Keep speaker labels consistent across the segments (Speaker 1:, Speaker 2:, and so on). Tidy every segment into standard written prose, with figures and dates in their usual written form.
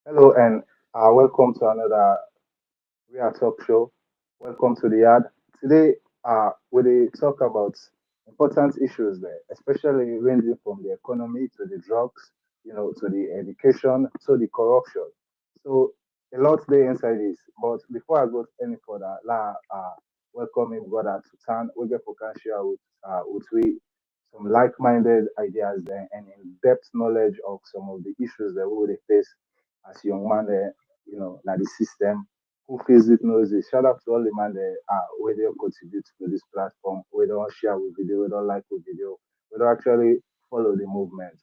Speaker 1: Hello and welcome to another Real Talk Show. Welcome to the yard. Today, we will talk about important issues there, especially ranging from the economy to the drugs, to the education to the corruption. So a lot there inside this. But before I go any further, welcome him brother to town. We get for can share with we some like-minded ideas there and in-depth knowledge of some of the issues that we will face as young man there, like the system who feels it knows it. Shout out to all the man that where they contribute to this platform, we don't share with video, we don't like with video, we don't actually follow the movement.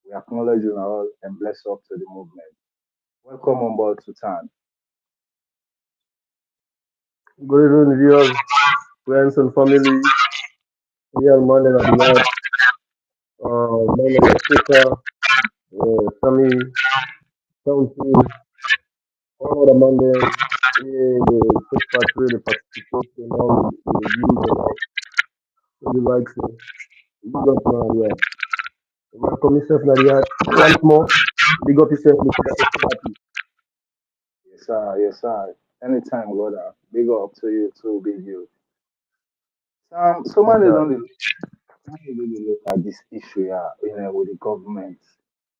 Speaker 1: We acknowledge you all and bless up to the movement. Welcome on board to town.
Speaker 2: Good evening, viewers, friends, and family. Here on Monday at the yard. My name is Peter, Sammy, County, all the Monday. We take part, really participate in all the views and all. What you like to big up Nadia. Welcome yourself, Nadia. Once more, big up yourself, Mr. Happy.
Speaker 1: Yes, sir, yes, sir. Anytime, brother. Big up to you too, big you. So
Speaker 2: Yes,
Speaker 1: man, they
Speaker 2: sir.
Speaker 1: don't really look at this issue, yeah, with the government.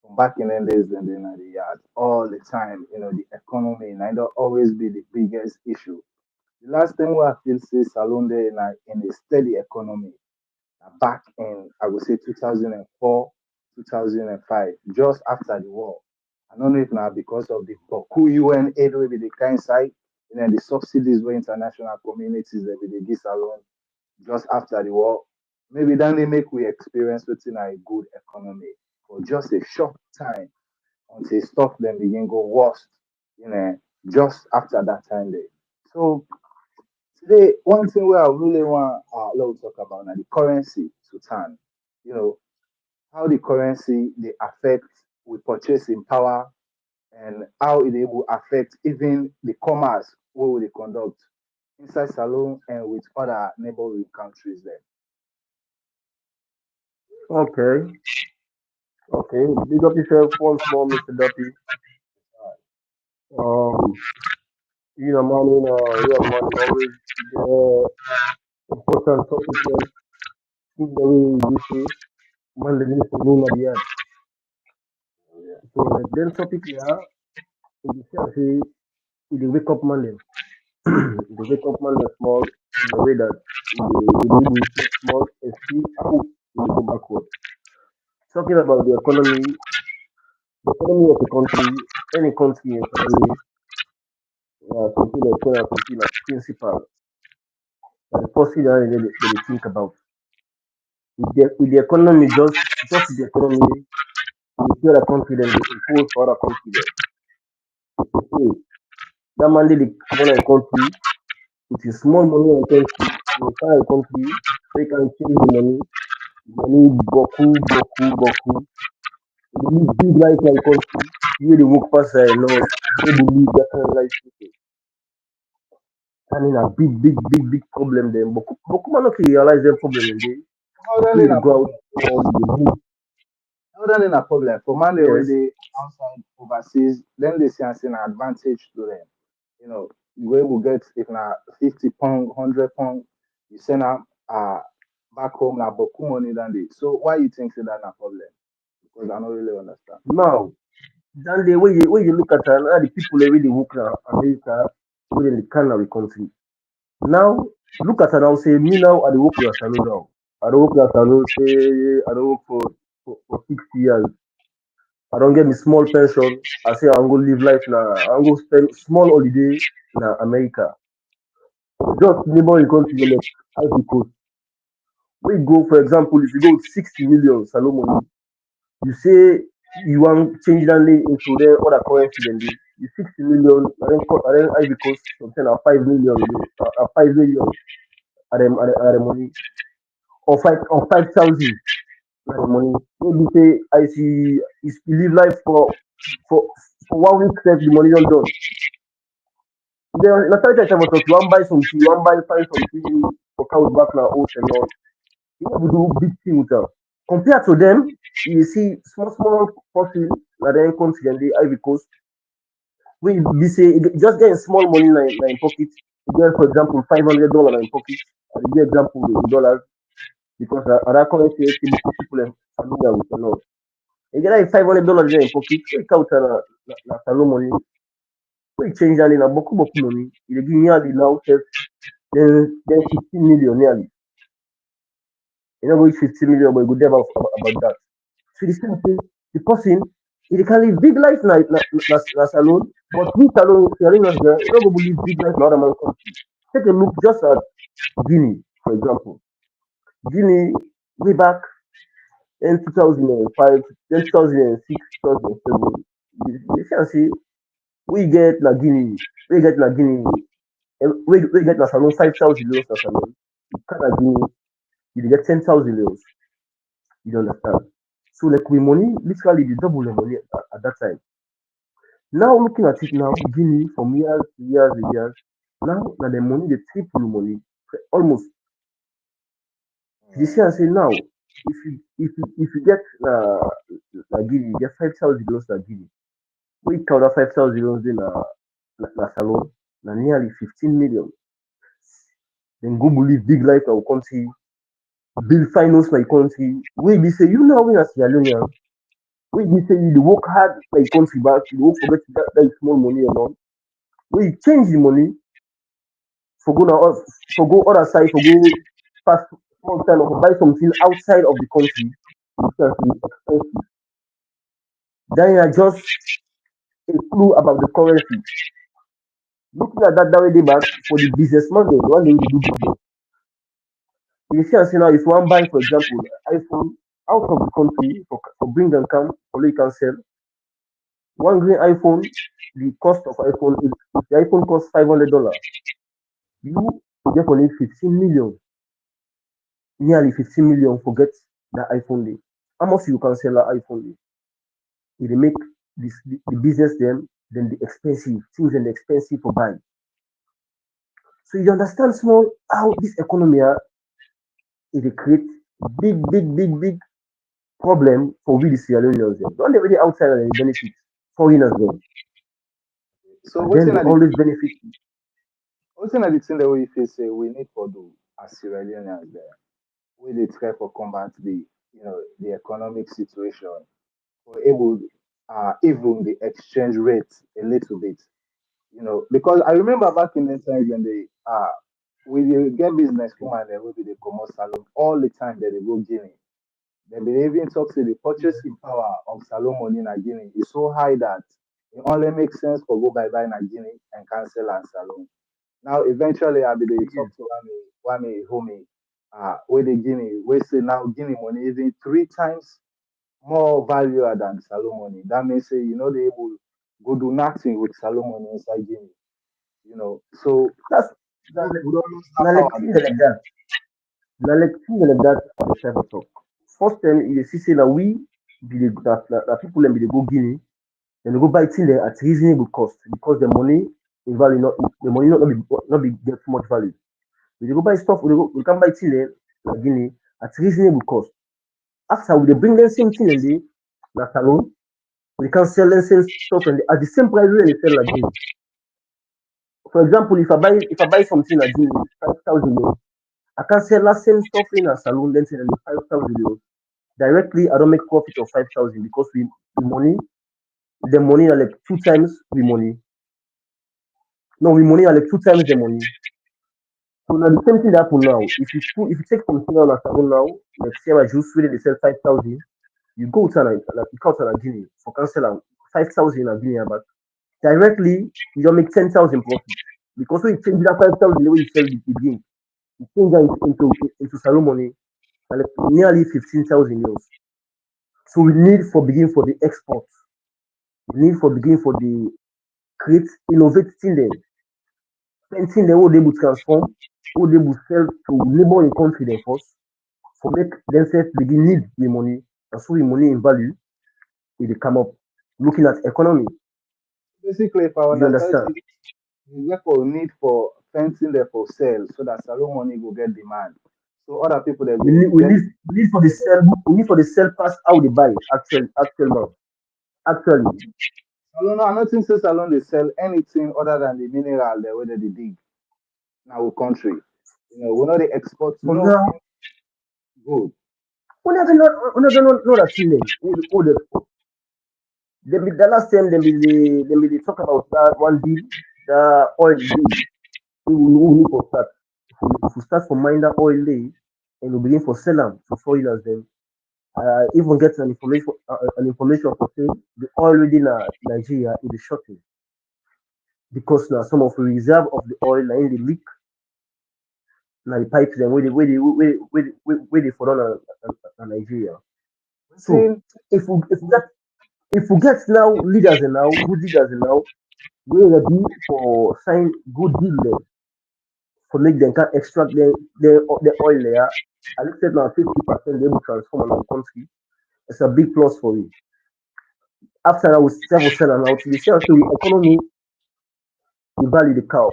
Speaker 1: From back in the days, then they know the yard all the time. The economy, and it always be the biggest issue. The last time we have feel say Salone in a steady economy back in I would say 2004, 2005, just after the war. I don't know if now because of the Baku UN aid will be the kind side, the subsidies where international communities that they give Salone just after the war. Maybe then they make we experience within a good economy for just a short time until stuff then begin go worst, just after that time there. So today, one thing where I really want to talk about now the currency to turn. You know how the currency they affect with purchasing power and how it will affect even the commerce we will they conduct inside Salone and with other neighboring countries there.
Speaker 2: Okay, okay. Big up yourself once more, Mr. Duppy. Um, real money always the important topic when think the way you say, man, the news to know at the end. So then topic here, you say, they wake up Monday. They wake up Monday small in the way that they need reflect small and see how we go backward. Talking about the economy of a country, any country entirely, something like something like principle. And the first thing that they think about with the economy, just with the economy, we see other country, then they impose for other country. Then they say, that mandate they come on a country with a small money on country, in entire country, they can change the money boku. They live big life like country, where they work past a lot, they believe that kind of life people. And in a big problem then. But come on, not realize them problem in there.
Speaker 1: How then
Speaker 2: Where
Speaker 1: in
Speaker 2: they
Speaker 1: a
Speaker 2: go out
Speaker 1: problem?
Speaker 2: or they move.
Speaker 1: How then in a problem? For man they
Speaker 2: Yes.
Speaker 1: already outside overseas, then they see as an advantage to them. You able get if na 50 pound, 100 pound, you send them back home na boku money than they. So why you think say that na problem? Because I don't really understand.
Speaker 2: Now, then the way you look at now the people where they work now, America, where they can now the country. Now, look at it now, say, me now, I dey work for salon now. I don't work for salon, say, I don't work for 6 years. I don't get me small pension. I say, I'm going to live life now. I'm going to spend small holiday in America. Just neighboring country like Ivory Coast. We go, for example, if you go with 60 million salon money, you say you want change that into the other currency than the 60 million, and then Ivory Coast, something at 5 million, 5 million at the money. Or 5,000 like money. Maybe say I see is live life for for 1 week sef the money don done. Then na time I was talk you wan buy something, you wan buy find something for car with back na host and all. You no go do big thing with am. Compared to them, you see small person na dem country dem dey Ivory Coast. We be say just getting small money in pocket. You get for example $500 in pocket. I dey give example in dollars because other currency say beaucoup people are familiar with a lot. You get like $500 there in pocket. We count na salon money. We change that in a beaucoup money. You dey give nearly now sef then 15 million nearly. You know reach 50 million, but you go there about that. So the same thing, the person he can live big life na salon, but we salon there, you no go live big life na other man country. Take a look just at Guinea, for example. Guinea way back in 2005, then 2006, 2007, you can see we get na Guinea, we get na salon 5,000 euros na salon. You can na Guinea, you dey get 10,000 euros. You understand? So like we money literally the double the money at that time. Now looking at it now, Guinea from years to years to years. Now the money the triple money almost. You see, I say now if you get Guinea, you get 5,000 euros na Guinea. We count that 5,000 euros in na salon, na nearly 15 million. Then go believe big life na country, build finance na country. We be say you now we as Sierra Leonean, we be say you dey work hard na country back, you dey work forget that small money alone. We change the money for go other side for go pass small time or buy something outside of the country. You can see expensive. Then you just a clue about the currency. Looking at that way day back for the businessman dem, one day dey do business. You see am say now if you wan buy for example iPhone out of the country for bring am come for you can sell one green iPhone, the cost of iPhone is if the iPhone cost $500, you go get for it 15 million, nearly 15 million for get that iPhone dey. How much you can sell that iPhone dey? E dey make the business dem dey expensive, things dem dey expensive for buy. So you understand small how this economy e dey create big problem for we the Sierra Leoneans dem. Don't dey outside and dey benefit foreigners dem,
Speaker 1: So
Speaker 2: and then
Speaker 1: waiting
Speaker 2: they
Speaker 1: at the
Speaker 2: always benefit.
Speaker 1: waiting at the thing that we feel say we need for do as Sierra Leoneans there. We dey try for combat the economic situation for able even the exchange rate a little bit. Because I remember back in the time when they we dey get business woman dem wey be dey comot salon all the time dem dey go Guinea. Dem bin even talk say the purchasing power of salon money in Guinea is so high that it only makes sense for go buy na Guinea and cancel and salon. Now eventually I be dey
Speaker 2: Yeah.
Speaker 1: talk to one homie wey dey Guinea wey say now Guinea money even three times more value than salon money. That means say you know they able go do nothing with salon money inside Guinea. So
Speaker 2: That's na
Speaker 1: we don't lose that
Speaker 2: na like
Speaker 1: power
Speaker 2: thing
Speaker 1: there.
Speaker 2: like that. Na like thing like that I dey try to talk. First time you dey see say na we be the that people dem be dey go Guinea, dem dey go buy thing dem at reasonable cost because the money in value the money not be get too much value. We dey go buy stuff, we can buy thing dem na Guinea at reasonable cost. After we dey bring them same thing dem dey na salon, we can sell them same stuff and at the same price wey dem dey sell na Guinea. For example, if I buy something na Guinea 5,000 euros, I can sell that same stuff in a salon then sell them 5,000 euros. Directly, I don't make profit of 5,000 because the money are like two times the money. No, we money are like two times the money. So now the same thing that happen now. If you take something on a salon now, like Sierra Juice, where they sell 5,000, you go to you come to Guinea for cancel 5,000 in Guinea, but directly you don't make 10,000 profit because when you change that 5,000 the way you sell the drink, you change that into salon money, like nearly 15,000 euros. So we need for begin for the export. We need for begin for the create innovative thing them, something they will able to transform, will able to sell to neighboring country them first, for make themselves begin need the money, and so the money in value, it will come up. Looking at economy,
Speaker 1: Basically, if I
Speaker 2: you
Speaker 1: understand
Speaker 2: understand?
Speaker 1: you, you therefore need for fencing there for sale so that salon money will get demand. So other people they
Speaker 2: We
Speaker 1: go
Speaker 2: need we
Speaker 1: get
Speaker 2: need we need for the sell we need for the sell pass how they buy actually now. Actually.
Speaker 1: Salone, I don't think so Salone they sell anything other than the mineral there where they dig in our country. We know they export
Speaker 2: But now,
Speaker 1: nothing good.
Speaker 2: we never know that thing them. Who the the last time they talk about that one deal, the oil deal. We need for start. If we start from mine that oil day, and we begin for sell them to foreigners, then even get an information for say the oil within Nigeria is shortage because now some of the reserve of the oil na in the leak, now the pipes them where they for on Nigeria. So
Speaker 1: Waiting,
Speaker 2: if we get now leaders and now good leaders and now we ready for sign good deal them for make them can extract the oil there. I looked at now 50% they will transform our country. It's a big plus for you. After that, we sell and out. The sell so the economy we value the cow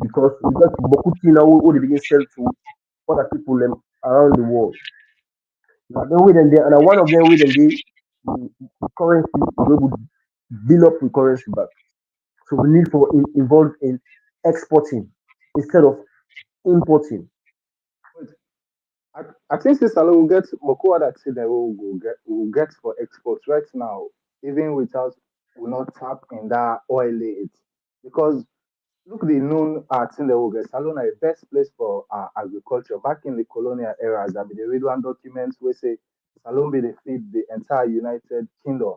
Speaker 2: because we got Bokuti now who they begin sell to other people around the world. Now then with them there and one of them with them the currency we will build up the currency back. So we need for involved in exporting instead of importing.
Speaker 1: wait, I, I think this Salone will get Moko that thing that will get for exports right now, even without will not tap in that oil it. Because look the known thing that will get Salone is best place for agriculture. Back in the colonial eras, there be the read one documents where say Salone be the feed the entire United Kingdom.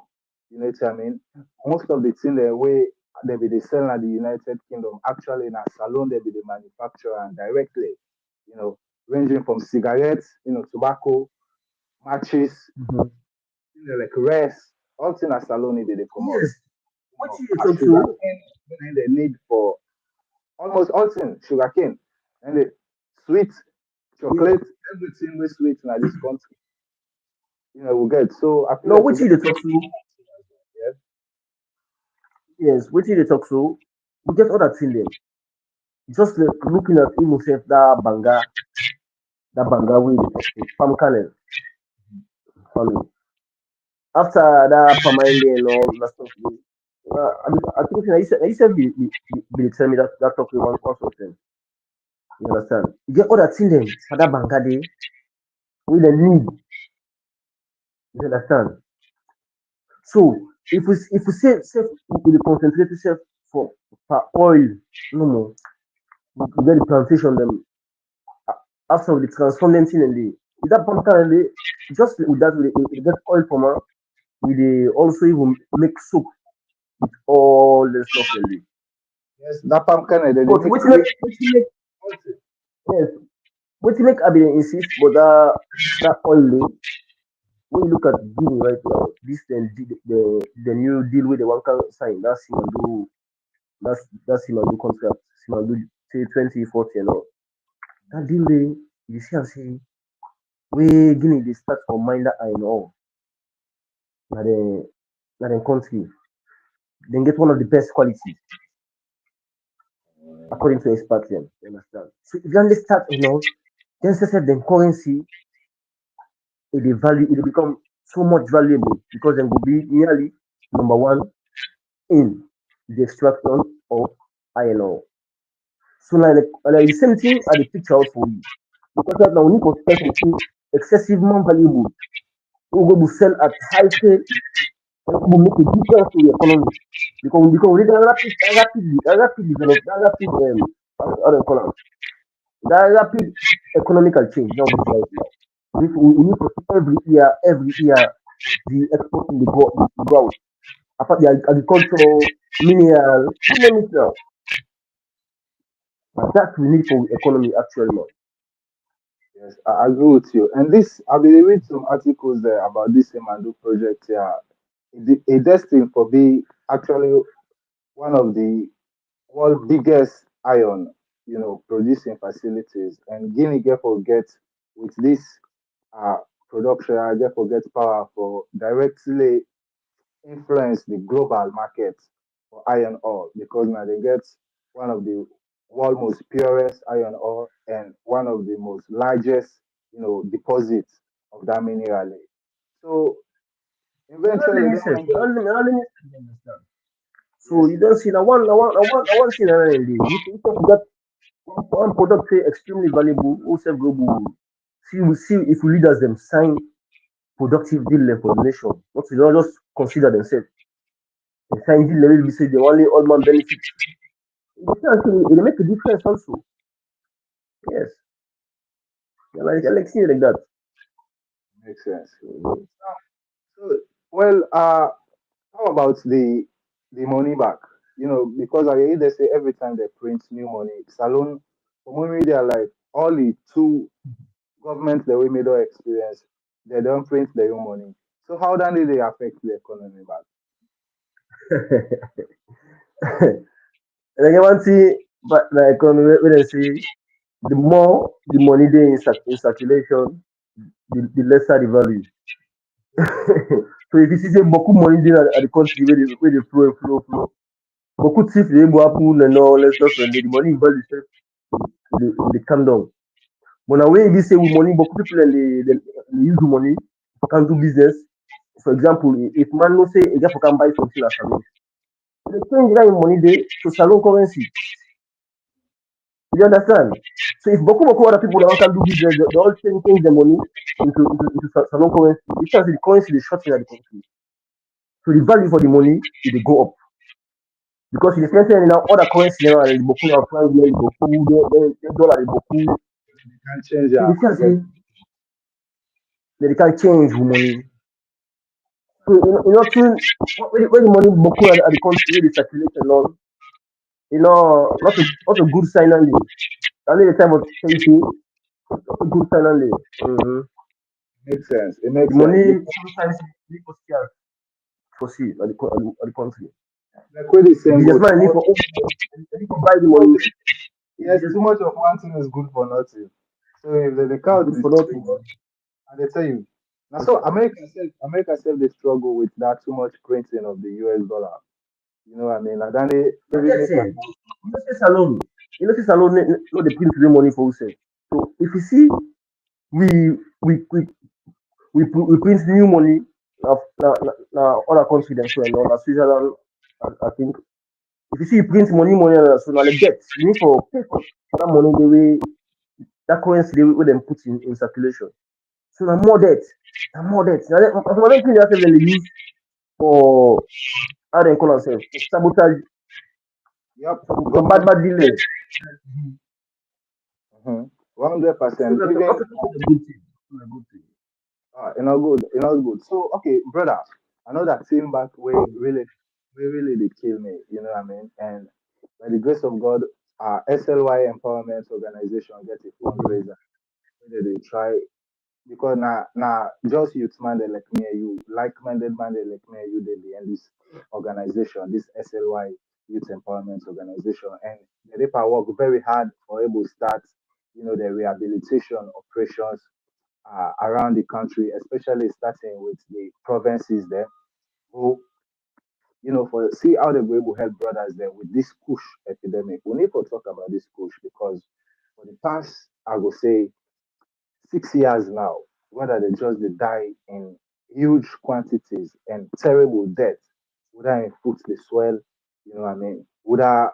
Speaker 1: You know what I mean? Most of the thing the way they be the sell at the United Kingdom actually in a salon they be the manufacturer and directly, you know, ranging from cigarettes, tobacco, matches,
Speaker 2: Mhm.
Speaker 1: like rest, all thing a salon they come out.
Speaker 2: Yes, what you
Speaker 1: A
Speaker 2: talk
Speaker 1: sugar
Speaker 2: so
Speaker 1: cane, they need for almost all things, sugar cane, and the sweet
Speaker 2: yeah.
Speaker 1: chocolate, everything we sweet in this country, we get. So I feel
Speaker 2: No,
Speaker 1: like we
Speaker 2: what
Speaker 1: get
Speaker 2: you talk so
Speaker 1: yes.
Speaker 2: yes, what you talk so we get other thing them. Just like looking at himself that banga way they talk so palm kernel farming. After that Pamande and all that stuff, I think I said be tell me that talk with one something. You understand? You get other thing them for that banga day we the need. You understand? So if we say we dey concentrate self for oil no more, we get the plantation them after we dey transform them thing and the with that palm kernel dey just with that we dey get oil from am. We dey also even make soap with all the stuff dem dey.
Speaker 1: Yes, that pumpkin they
Speaker 2: But
Speaker 1: make
Speaker 2: wetin make yes wetin make I dey insist but that oil dey when you look at Guinea right now this the new deal wey dey wan sign that Simandou that Simandou contract Simandou say 2040 and all that deal dey you see am say wey Guinea dey start from mine that iron ore na dem country dem get one of the best quality according to experts dem you understand. So if you only start then set dem currency e dey become so much valuable because dem go be nearly number one in the extraction of iron ore. So na the same thing I dey picture out for you because right now we need to spend something excessively valuable wey we go sell at high scale and wey go make a difference to the economy because we need that rapid develop that rapid how dem call am that rapid economical change now be right now. We need to see every year the exporting the go out apart the agriculture, mineral, you name it now. Na that we need for economy actually now.
Speaker 1: yes, I agree with you. And this, I will read some articles there about this Emando project here. A destined for be actually one of the world biggest iron, producing facilities. And Guinea therefore gets with this uh, production, I therefore get power for directly influence the global market for iron ore because now they get one of the world most purest iron ore and one of the most largest, deposits of that mineral. So
Speaker 2: Not
Speaker 1: Eventually,
Speaker 2: let
Speaker 1: they
Speaker 2: me say,
Speaker 1: might get
Speaker 2: not let me understand. So
Speaker 1: yes,
Speaker 2: you don't see now one thing another day. We talk that one product say extremely valuable, also global. See if leaders them sign productive deal for the nation. Not to not just consider themselves. They sign deal level be say the only all man benefits. It make a difference also. Yes. Yeah, like see like that.
Speaker 1: makes sense.
Speaker 2: Mhm.
Speaker 1: So, well, how about the money back? You know, because I hear they say every time they print new money, Salon, for me, they are like all the two governments that we made our experience, they don't print their own money. So how then did they affect the economy back?
Speaker 2: And again, one thing, but the economy, when I say the more the money they in circulation, the lesser the value. So if you see say beaucoup money dey at the country where they flow, beaucoup thief dey go happen and all let's just the money in value sef dey calm down. But now when e say with money, beaucoup people dey use the money can do business. For example, if man know say e get for can buy something at salon, e dey change that im money dey to salon currency. You understand? So if beaucoup other people that can do business, they all change their money into salon currency. You can see the currency dey short in the country. So the value for the money it dey go up. Because you dey spend now other currency now and boku na franc there, boku then dollar dey boku.
Speaker 1: They can change
Speaker 2: So
Speaker 1: their
Speaker 2: you see am
Speaker 1: forget.
Speaker 2: say they can change with money. So you know too when the money boku at the country wey dey circulate along, not a good sign only. Only the time of thank you, not a good sign only. Mm-hmm.
Speaker 1: Makes sense. It
Speaker 2: The
Speaker 1: makes sense.
Speaker 2: money sometimes dey for scarce for see at the country.
Speaker 1: Like what is
Speaker 2: The
Speaker 1: saying goes
Speaker 2: businessman
Speaker 1: too
Speaker 2: need
Speaker 1: much,
Speaker 2: for they need for buy the
Speaker 1: too much
Speaker 2: money. The
Speaker 1: yes, too
Speaker 2: businessman
Speaker 1: much of one thing is good for nothing. So if the
Speaker 2: is
Speaker 1: cow
Speaker 2: good for
Speaker 1: is too
Speaker 2: nothing.
Speaker 1: much, and they tell you now so
Speaker 2: Okay.
Speaker 1: America self they struggle with that too much printing of the US dollar. You know what I mean? Like then they
Speaker 2: Na
Speaker 1: really
Speaker 2: get
Speaker 1: make
Speaker 2: say you know say salon no dey print real money for yourself. So if you see we we we we print new money na other country dem so na Switzerland I think. If you see you print money so na like debt. You need for pay for that money the way that currency dey wey dem put in circulation. So na more debt. Na more debt. Na some of them things dem dey use for how dem call am sef sabotage
Speaker 1: yep,
Speaker 2: some
Speaker 1: government
Speaker 2: bad dealers.
Speaker 1: 100%.
Speaker 2: So
Speaker 1: Even
Speaker 2: that's a good thing. Na good thing.
Speaker 1: you know good. So okay, brother, I know that team back we really did kill me, you know what I mean? And by the grace of God, SLY Empowerment Organization get a fundraiser where they try because now just youth man they like me and you, like-minded man they like me and you they behind this organization, this SLY Youth Empowerment Organization, and they work very hard for able to start, you know, the rehabilitation operations around the country, especially starting with the provinces there, who, you know, for see how they were able to help brothers there with this push epidemic. We need to talk about this push because for the past, I would say, 6 years now, whether they just they die in huge quantities and terrible death, whether in foot they swell, you know what I mean, whether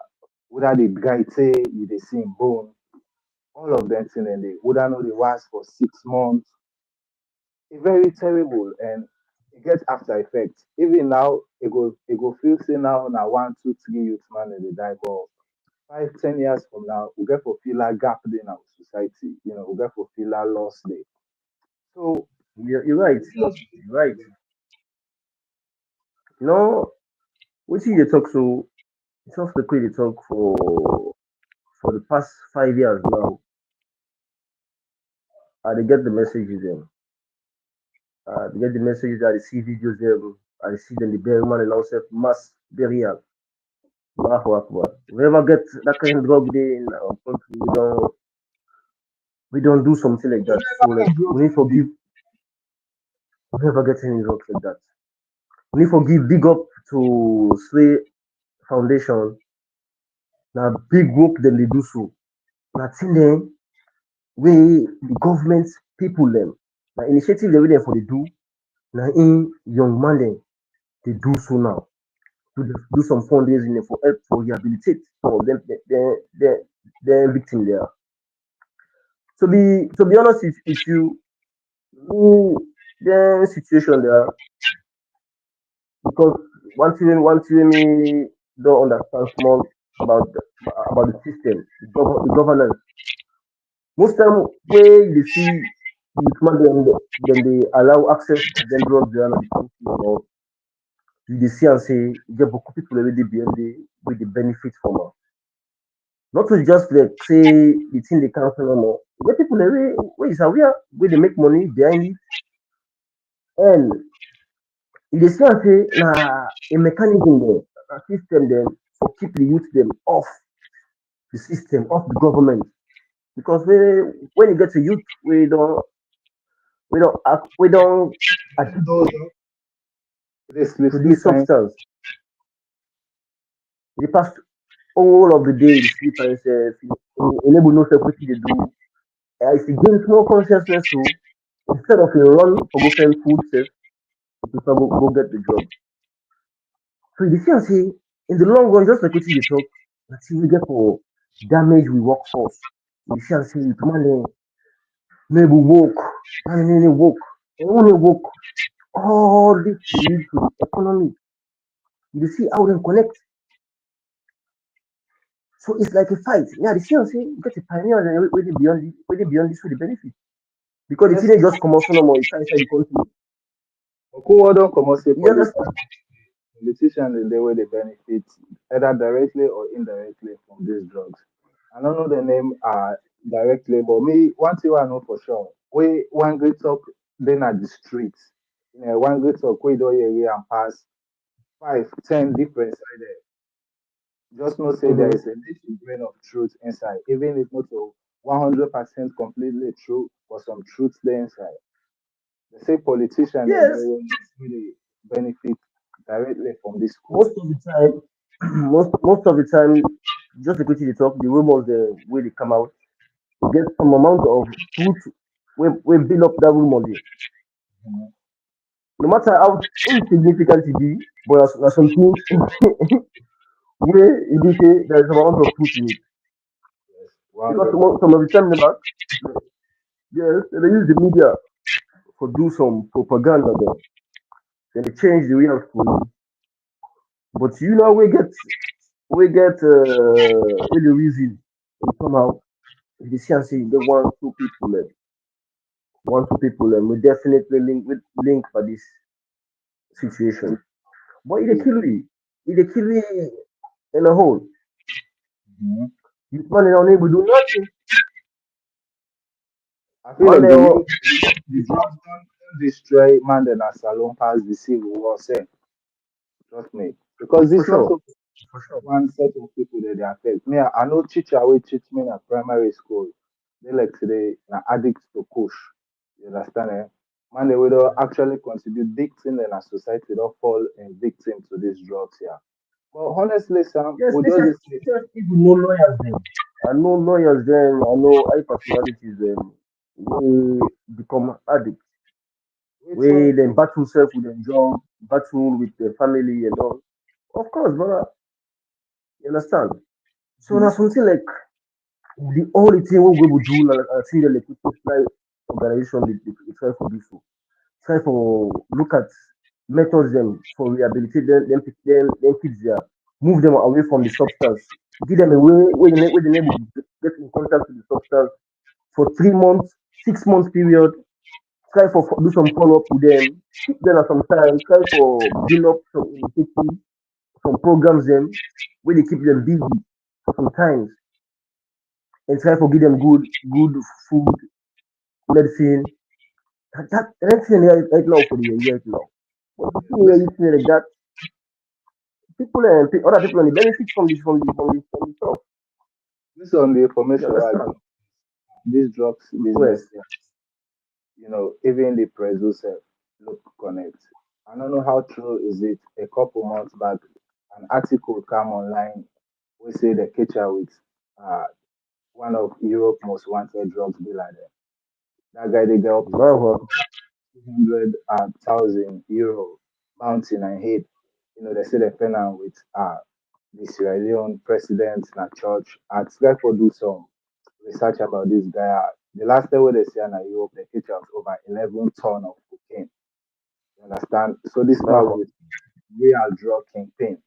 Speaker 1: the guy say you they see in bone, all of them thing and they would know they last for 6 months. It's very terrible and it gets after effects. Even now, it go feel say now 1, 2, 3 youth man and they die, but 5, 10 years from now, we get for feel like gap in our society. You know, we get for feel like lost day. So
Speaker 2: You're right. You're right. You know, we see the talk so it's off the way they talk for the past 5 years now. They get the messages them. They get the messages that they see videos them. They see them the burial man and also mass burial. Allahu Akbar. Whoever get that kind of drug day in our country, we don't do something like that. So like we need to give whoever gets any drugs like that. We need to give big up to Slay Foundation. Now big work them they do so. Now thing them we the government people them. Now initiative they wey them for they do. Now in young man dem dey do so now. Do some fundraising for help for rehabilitate some of them the victim there. To be honest with you, me the situation there because one thing me don't understand small about the system, the governance. Most time where you see youth man dem dey allow access to dem drugs there na the country or you dey see am say e get boku people wey dey behind wey dey benefit from am. Not to just like say the thing dey cancel am o. E get people wey is aware wey dey make money behind it and you dey see am say na a mechanism dem, na system dem for keep the youth dem off the system, off the government. Because when you get a youth we don addict
Speaker 1: Those they sleep
Speaker 2: to
Speaker 1: sleep
Speaker 2: this
Speaker 1: and
Speaker 2: substance, the past whole of the day the sleep and enable no self wetin dey do. If you gain small consciousness so instead of a run for go find food sef, you prefer go get the drug. So you dey see am say in the long run just like wetin you dey talk, na thing wey get for damage we workforce. You dey see am say with man no able work, man no work, when no work all this dey lead to the economy. You dey see how dem connect. So it's like a fight. Me I dey see am say you get a pioneer dem wey dey beyond this wey dey benefit. Because the thing
Speaker 1: yes,
Speaker 2: dey just comot so normal inside the country.
Speaker 1: Okowa don comot say
Speaker 2: You understand?
Speaker 1: politicians dey there where they benefit either directly or indirectly from these drugs. I don't know the name directly, but me one thing I know for sure. We one great talk then at the streets. You know, one great talk we do here and pass 5, 10 different side there. Just know say there
Speaker 2: Mm-hmm.
Speaker 1: is a little grain of truth inside, even if not to 100% completely true, but some truth there inside. They say politicians and they
Speaker 2: Yes,
Speaker 1: will really benefit directly from this code.
Speaker 2: most of the time, most of the time, just like wetin dey talk, the rumors wey dey come out, e get some amount of truth wey build up that rumor dey.
Speaker 1: Mhm.
Speaker 2: No matter how insignificant e be, but na something wey e be say there is some amount of truth in it.
Speaker 1: Yes,
Speaker 2: Because
Speaker 1: 100%.
Speaker 2: some of the time, yes, they use the media for do some propaganda there. Then they change the way of story. But you know, we the reason and somehow if you see and say the one two people we definitely link for this situation. But it kill me in a hole.
Speaker 1: Mhm.
Speaker 2: This man is unable to do nothing.
Speaker 1: I feel
Speaker 2: Man
Speaker 1: like
Speaker 2: they are-
Speaker 1: the drugs don't destroy Mandela Salon past the civil war, say, trust me. Because
Speaker 2: for
Speaker 1: this not
Speaker 2: sure.
Speaker 1: so one set of people that they affect. Me, I know teacher will teach me in primary school. They like today na addict to push. You understand? Eh? Man, they will actually contribute big thing in a society don't fall in victim to these drugs here. But honestly, Sam,
Speaker 2: Yes,
Speaker 1: we
Speaker 2: let's
Speaker 1: just
Speaker 2: just,
Speaker 1: say,
Speaker 2: just even know lawyers them. I know lawyers them, I know high personalities them we become addicts. We
Speaker 1: waiting,
Speaker 2: then battle self with their job, battle with their family and all. Of course, brother, you understand? So now something like the only thing we will do like I think the like supply organization they try for do so. Try for look at methods them for rehabilitate them kids there, move them away from the substance, give them a way where they able to get in contact with the substance for 3 months, 6 months period, try for do some follow up with them, keep them at some time, try for build up some initiatives, some programs them where they keep them busy for some times and try for give them good food, medicine. That's right now for the year right now. But the thing where
Speaker 1: listen,
Speaker 2: you see like that, people and other people and the benefit from the stuff.
Speaker 1: listen on the
Speaker 2: You
Speaker 1: information where I
Speaker 2: understand?
Speaker 1: got this drugs
Speaker 2: Well,
Speaker 1: business, even the Prezo self look connect. I don't know how true is it. A couple months back, an article come online we say the catcher with uh, one of Europe most wanted drugs be like that. That guy they get up to
Speaker 2: now what?
Speaker 1: 200,000 euro bounty and hit. They say they pay now with the Sierra Leone president na church. I try for do some research about this guy. The last time when they say na Europe, they feature of over 11 ton of cocaine. You understand? So this man
Speaker 2: Allahu
Speaker 1: with real drug kingpin.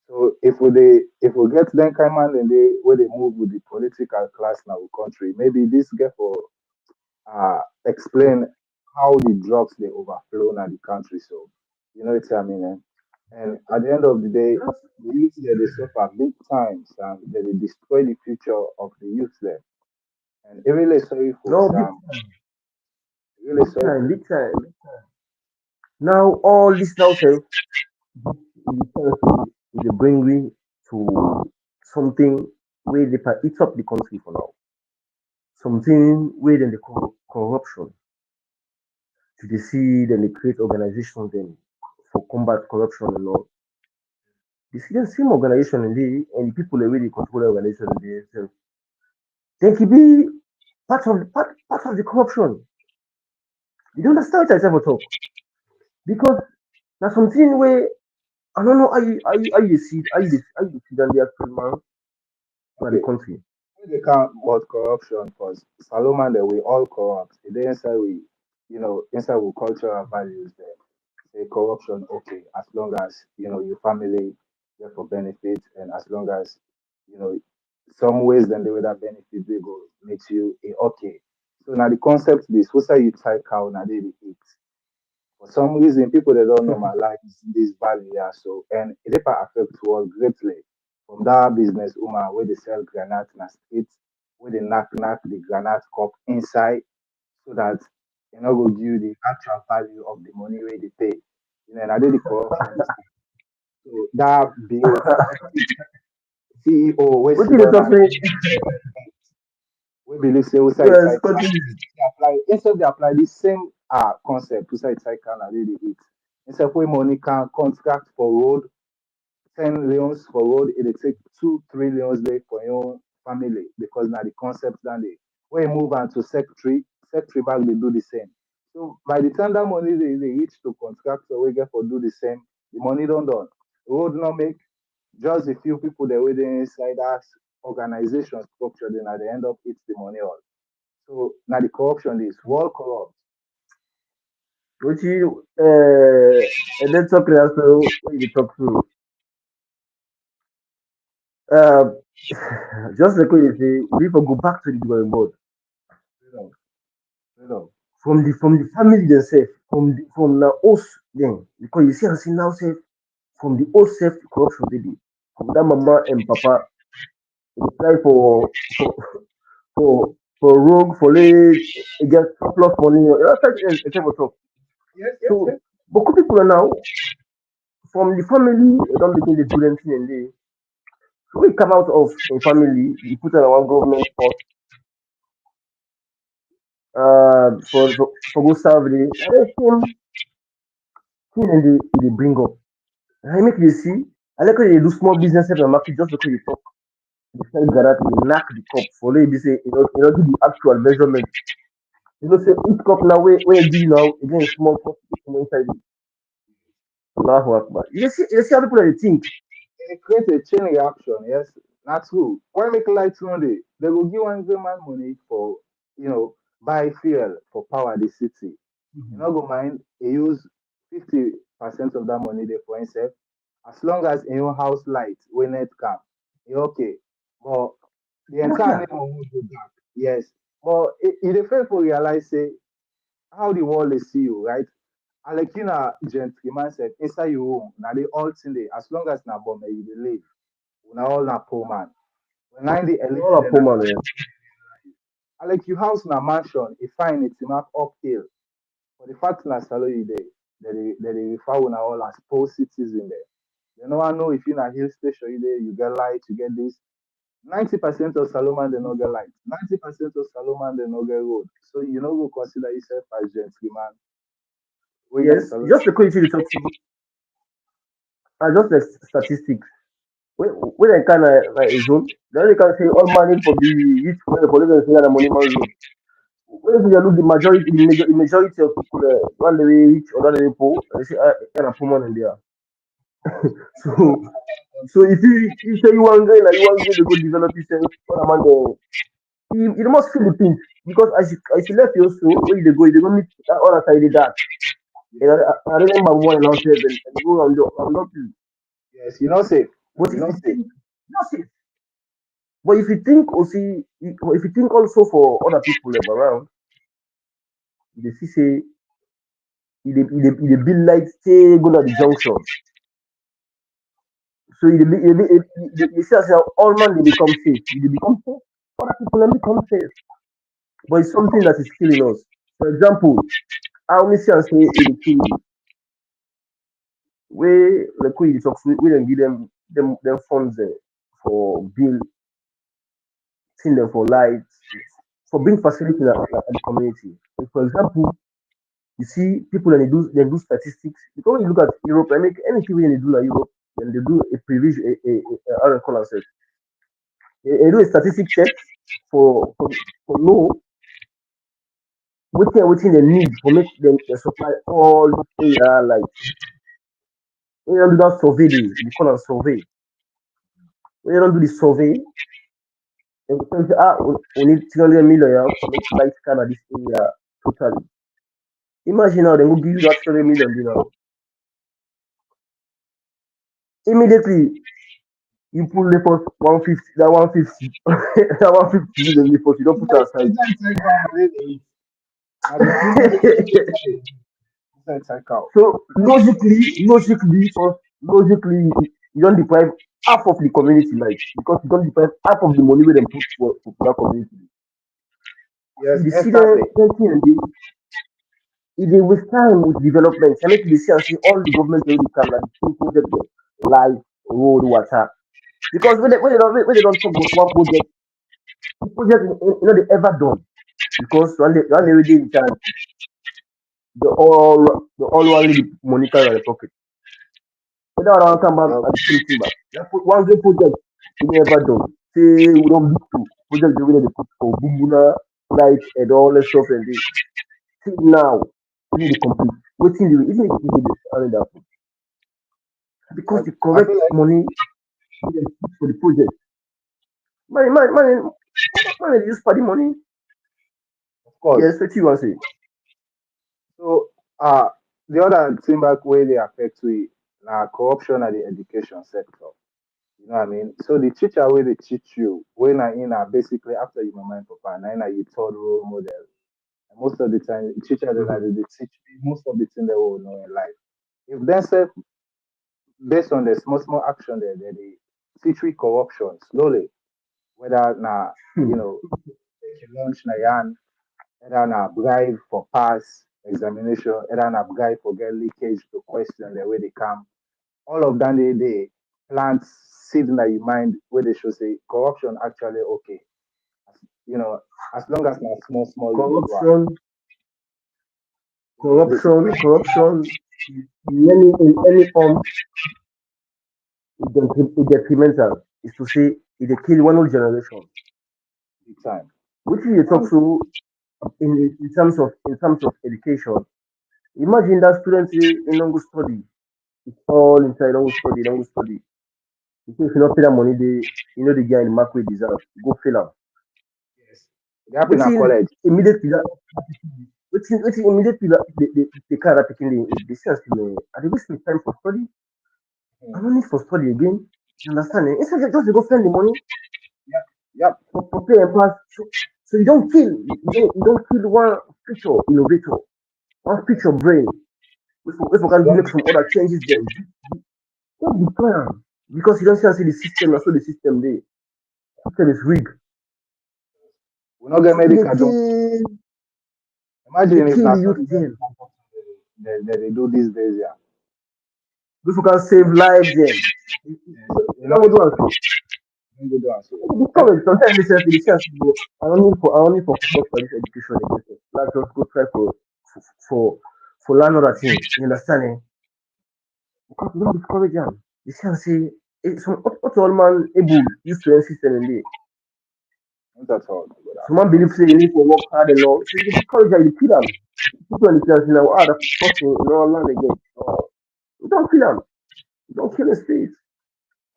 Speaker 1: So if we get them kind man and they where they move with the political class in our country, maybe this guy for explain how the drugs they overflow in the country. So it's I mean, and at the end of the day,
Speaker 2: Akbar.
Speaker 1: the youth there they suffer big times and they destroy the future of the youth there. And it really sorry for
Speaker 2: No, big
Speaker 1: some,
Speaker 2: time,
Speaker 1: really
Speaker 2: big
Speaker 1: sorry
Speaker 2: time,
Speaker 1: for
Speaker 2: big time. Now all this now self they bring me to something where they can eat up the country for now. Something where then they call corruption. To they see then they create organizations then for combat corruption and all. You see the same organization and the people that really control the organization themselves. They can be part of the corruption. You don't understand what I say for talk. Because there's something where I don't know how you see that the actual man for the
Speaker 1: okay.
Speaker 2: country.
Speaker 1: They can't about corruption because Solomon that we all corrupt. It dey inside we inside we cultural values there. Say corruption okay as long as your family get for benefit and as long as you know some ways then the way that benefit they go makes you okay. So now the concept is what's how you try cow now they dey eat. For some reason, people they don't normalize this value here. So and it dey affect us greatly from that business woman where they sell granite in the street, where they knock the granite cup inside so that go give you the actual value of the money where they pay. And I did the corruption this thing. So that bill CEO where
Speaker 2: What
Speaker 1: sit
Speaker 2: did they
Speaker 1: down
Speaker 2: talk
Speaker 1: and
Speaker 2: say?
Speaker 1: we believe say outside
Speaker 2: Yes,
Speaker 1: inside
Speaker 2: continue.
Speaker 1: they apply instead they apply the same concept outside inside can and they eat. Instead where money can contract for road 10 lions for road, it will take 2 3 lions there for your family because now the concept that they when you move on to secretary back they do the same. So by the time that money they reach to contractor we get for do the same, the money don't done. Road not make just a few people that within inside that organization structure then at the end up it's the money all. So now the corruption is world corrupt.
Speaker 2: What you and then talk also when you talk to uh just like what you say, we for go back to the drawing board.
Speaker 1: Freedom, freedom.
Speaker 2: From the family themselves, from the host then because you see I see now self from the host self corruption they did. From that mama and papa they try for rogue for late get surplus money. You know, such a talk.
Speaker 1: Yes, yes, yes.
Speaker 2: So but people are now from the family they don't begin the do them thing and they so we come out of a family, you put on one government post for go serve the same thing and they bring up. And I make you see, I like how they do small business in the market just because you talk. They sell garage, they knock the cup for let you say do the actual measurement. You know say each cup now where you give you now again small cup inside it. Allahu Akbar. You see how people they think.
Speaker 1: It creates a chain reaction. Yes, that's true. Why make lights one day? They will give one great man money for buy fuel for power the city. You know, go mind. He use 50% of that money there for himself. As long as in your house light when net come, he okay. But the
Speaker 2: Okay.
Speaker 1: entire neighborhood will go back. Yes, but it dey fail for realize say how the world dey see you, right? And like gentleman said, inside your home, now they all thing dey as long as na bomb you dey live. Una all na poor man. When I the elite
Speaker 2: All a
Speaker 1: then
Speaker 2: poor man, man.
Speaker 1: and like your house na mansion, e fine it's map uphill. For the fact na salary dey, they refer una all as poor citizen there. They no one know if you na hill station you dey, you get light, you get this. 90% of Salomon they no get light. 90% of Salomon they no get road. So you no go consider yourself as gentleman. We get
Speaker 2: Yes,
Speaker 1: Salomon.
Speaker 2: just the way you talk to just the statistics. When I can like zone, then you can say all money for the each for the police and say the money man zone. When you look the majority of people one day rich or one day poor, they say a poor man in there. So so if say you want guy like you want to go develop yourself, what am I there? You must feel the pinch because as you left your soul, where you go, you go meet that other side of that. And I remember one and seven and go around I'm not pleased.
Speaker 1: Yes, you're not safe.
Speaker 2: But
Speaker 1: You're
Speaker 2: if
Speaker 1: not
Speaker 2: you
Speaker 1: safe.
Speaker 2: think not safe. But if you think also for other people around, they see say it dey build stay go at the junction. So you see as all man they become safe. They become safe. Other people dem become safe. But it's something that is killing us. For example, I only see am say e dey kill you. Wey like wey you dey talk so wey dem give them funds for bill, thing dem for light, for being facility at the community. Like for example, you see people dem do statistics because when you look at Europe, I make anything wey dem dey do like Europe, dem dey do a prevision a how dem call am sef, they do a statistic check for know wetin dem need for make dem supply all dis area like when dem do dat survey dey call am survey. When dem don do the survey, dem go tell you say we need 300 million for make light scan at dis area totally. Imagine now dem go give you dat 300 million now. Immediately you put the first 150 dat 150 dat 150 million dey first you don put am aside.
Speaker 1: Inside cycle, really. Now the premium inside cycle.
Speaker 2: So logically, you don't deprive half of the community, like because you don't deprive half of the money where them put for that community. So
Speaker 1: Yes,
Speaker 2: you see
Speaker 1: exactly.
Speaker 2: the plenty and they waste time with development. I make you dey see and see all the government already can like the same project dem, life, road, water. Because when they don't talk about one project, the project they ever done. Because one day we dey in charge, the all one the money carry on the pocket. Whether I wan come back
Speaker 1: Well,
Speaker 2: at the same thing back. One great project we never done. Say we don big to project wey dem dey put for Bumbuna, light and all that stuff and dey. Till now, we need to complete. Wetin dey even if we dey carry that food. Because the
Speaker 1: I feel
Speaker 2: correct
Speaker 1: like,
Speaker 2: money wey dem put for the project. Man dey use padi money.
Speaker 1: of course.
Speaker 2: Yes, wetin you wan say?
Speaker 1: So, uh, the other thing back where they affect we corruption at the education sector. You know what I mean? So the teacher where they teach you when I in basically after you mind papa, now you third role model. And most of the time, the teacher they teach me most of the thing they will know in life. If they say based on the small action they teach we corruption slowly, whether now you
Speaker 2: Hmm.
Speaker 1: know take your lunch na yan, whether na bribe for pass examination, whether na bribe for get leakage to question the way they come. All of that they plant seed in your mind where they should say corruption actually okay. You know, as long as na small you dey do am.
Speaker 2: Corruption,
Speaker 1: So
Speaker 2: corruption in any form is detrimental. Is to say it dey kill one whole generation.
Speaker 1: big time.
Speaker 2: Wetin you dey talk
Speaker 1: And
Speaker 2: so in terms of education. Imagine that student say e no go study, it's all inside, don't go study, don't go study. You say if you no pay that money, the guy in the mark wey e deserve, you go fail am.
Speaker 1: yes, it happen at
Speaker 2: Wetin
Speaker 1: college.
Speaker 2: immediately that wetin immediately that the car that pikin dey see am say I dey waste my time for study, I
Speaker 1: Hmm.
Speaker 2: no need for study again. You understand? Instead just dey go spend the money
Speaker 1: Yep, yep.
Speaker 2: for pay and pass. So you don't kill one future innovator, one future brain. If we
Speaker 1: Yes, you
Speaker 2: can
Speaker 1: don't
Speaker 2: make some other changes then don't destroy am because you don't see am say the system na so the system dey. System is rigged.
Speaker 1: we not get
Speaker 2: So e dey
Speaker 1: medical don't
Speaker 2: kill e dey
Speaker 1: imagine if
Speaker 2: kill
Speaker 1: na
Speaker 2: the
Speaker 1: so
Speaker 2: youth
Speaker 1: the
Speaker 2: dem.
Speaker 1: medical doctor they do these days, yeah.
Speaker 2: If we can save lives dem,
Speaker 1: Yes.
Speaker 2: you
Speaker 1: You know,
Speaker 2: no go do am so.
Speaker 1: don't go do and so.
Speaker 2: E dey discourage sometimes dey dey say I no need for focus for this education again. Let's just go try for for learn other thing. You understand because we don discourage am. Dey see am say some not all man able use to system dem dey.
Speaker 1: Not at all, my brother.
Speaker 2: Someone believes say you need to work hard and all. So you discourage and you kill them. People in the class, you know, ah, the person, you know, land again. Oh, you don't kill them. You don't kill the state.